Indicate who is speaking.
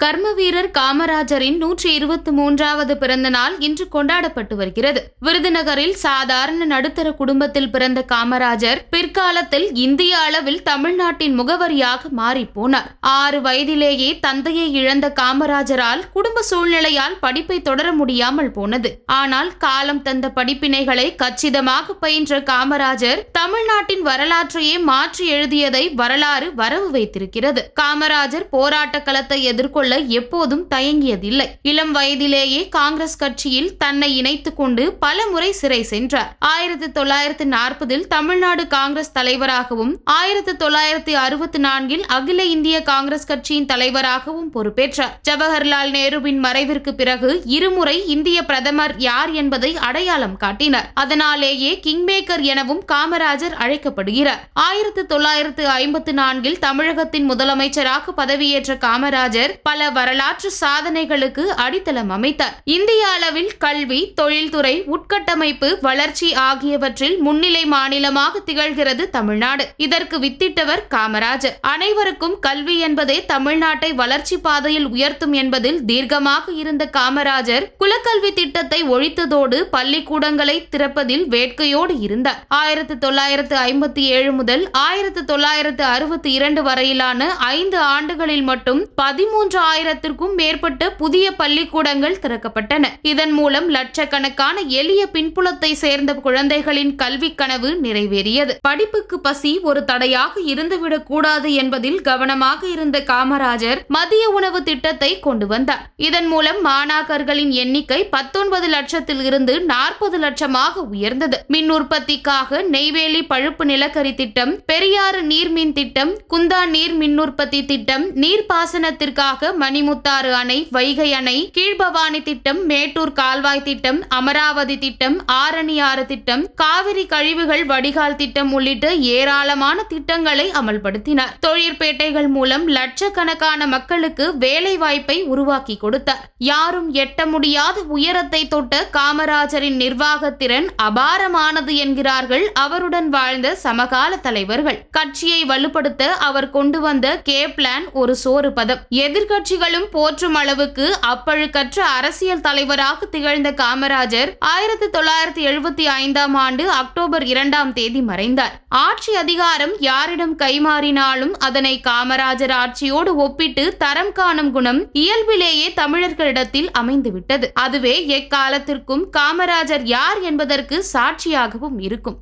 Speaker 1: கர்ம வீரர் காமராஜரின் 123வது பிறந்த நாள் இன்று கொண்டாடப்பட்டு வருகிறது. விருதுநகரில் சாதாரண நடுத்தர குடும்பத்தில் பிறந்த காமராஜர் பிற்காலத்தில் இந்திய அளவில் தமிழ்நாட்டின் முகவரியாக மாறிப்போனார். 6 வயதிலேயே தந்தையை இழந்த காமராஜரால் குடும்ப சூழ்நிலையால் படிப்பை தொடர முடியாமல் போனது. ஆனால் காலம் தந்த படிப்பினைகளை கச்சிதமாக பயின்ற காமராஜர் தமிழ்நாட்டின் வரலாற்றையே மாற்றி எழுதியதை வரலாறு வரவு வைத்திருக்கிறது. காமராஜர் போராட்ட களத்தை எதிர்கொள்ள எப்போதும் தயங்கியதில்லை. இளம் வயதிலேயே காங்கிரஸ் கட்சியில் தன்னை இணைத்துக் கொண்டு பல முறை சிறை சென்றார். 1940 தமிழ்நாடு காங்கிரஸ் தலைவராகவும் 1964 அகில இந்திய காங்கிரஸ் கட்சியின் தலைவராகவும் பொறுப்பேற்றார். ஜவஹர்லால் நேருவின் மறைவிற்கு பிறகு இருமுறை இந்திய பிரதமர் யார் என்பதை அடையாளம் காட்டினார். அதனாலேயே கிங்மேக்கர் எனவும் காமராஜர் அழைக்கப்படுகிறார். 1954 தமிழகத்தின் முதலமைச்சராக பதவியேற்ற காமராஜர் பல வரலாற்று சாதனைகளுக்கு அடித்தளம் அமைத்தார். இந்திய அளவில் கல்வி, தொழில்துறை, உட்கட்டமைப்பு, வளர்ச்சி ஆகியவற்றில் முன்னிலை மாநிலமாக திகழ்கிறது தமிழ்நாடு. இதற்கு வித்திட்டவர் காமராஜர். அனைவருக்கும் கல்வி என்பதே தமிழ்நாட்டை வளர்ச்சி பாதையில் உயர்த்தும் என்பதில் தீர்க்கமாக இருந்த காமராஜர் குலக்கல்வி திட்டத்தை ஒழித்ததோடு பள்ளிக்கூடங்களை திறப்பதில் வேட்கையோடு இருந்தார். 1957 முதல் 1962 வரையிலான 5 ஆண்டுகளில் மட்டும் 13,000க்கும் மேற்பட்ட புதிய பள்ளிக்கூடங்கள் திறக்கப்பட்டன. இதன் மூலம் லட்சக்கணக்கான எளிய பின்புலத்தை சேர்ந்த குழந்தைகளின் கல்வி கனவு நிறைவேறியது. படிப்புக்கு பசி ஒரு தடையாக இருந்துவிடக் கூடாது என்பதில் கவனமாக இருந்த காமராஜர் மதிய உணவு திட்டத்தை கொண்டு வந்தார். இதன் மூலம் மாணாக்கர்களின் எண்ணிக்கை 19 லட்சத்தில் இருந்து 40 லட்சமாக உயர்ந்தது. மின் உற்பத்திக்காக நெய்வேலி பழுப்பு நிலக்கரி திட்டம், பெரியாறு நீர்மின் திட்டம், குந்தா நீர் மின் உற்பத்தி திட்டம், நீர்ப்பாசனத்திற்காக மணிமுத்தாறு அணை, வைகை அணை, கீழ்பவானி திட்டம், மேட்டூர் கால்வாய் திட்டம், அமராவதி திட்டம், ஆரணியாறு திட்டம், காவிரி கழிவுகள் வடிகால் திட்டம் உள்ளிட்ட ஏராளமான திட்டங்களை அமல்படுத்தினார். தொழிற்பேட்டைகள் மூலம் லட்சக்கணக்கான மக்களுக்கு வேலை வாய்ப்பை உருவாக்கி கொடுத்தார். யாரும் எட்ட முடியாத உயரத்தை தொட்ட காமராஜரின் நிர்வாகத்திறன் அபாரமானது என்கிறார்கள் அவருடன் வாழ்ந்த சமகால தலைவர்கள். கட்சியை வலுப்படுத்த அவர் கொண்டு வந்த கே பிளான் ஒரு சோறு பதம். எதிர்க்கட்சிகளும் போற்றும் அளவுக்கு அப்பழுக்கற்ற அரசியல் தலைவராக திகழ்ந்த காமராஜர் 1975 அக்டோபர் 2 மறைந்தார். ஆட்சி அதிகாரம் யாரிடம் கைமாறினாலும் அதனை காமராஜர் ஆட்சியோடு ஒப்பிட்டு தரம் காணும் குணம் இயல்பிலேயே தமிழர்களிடத்தில் அமைந்துவிட்டது. அதுவே எக்காலத்திற்கும் காமராஜர் யார் என்பதற்கு சாட்சியாகவும் இருக்கும்.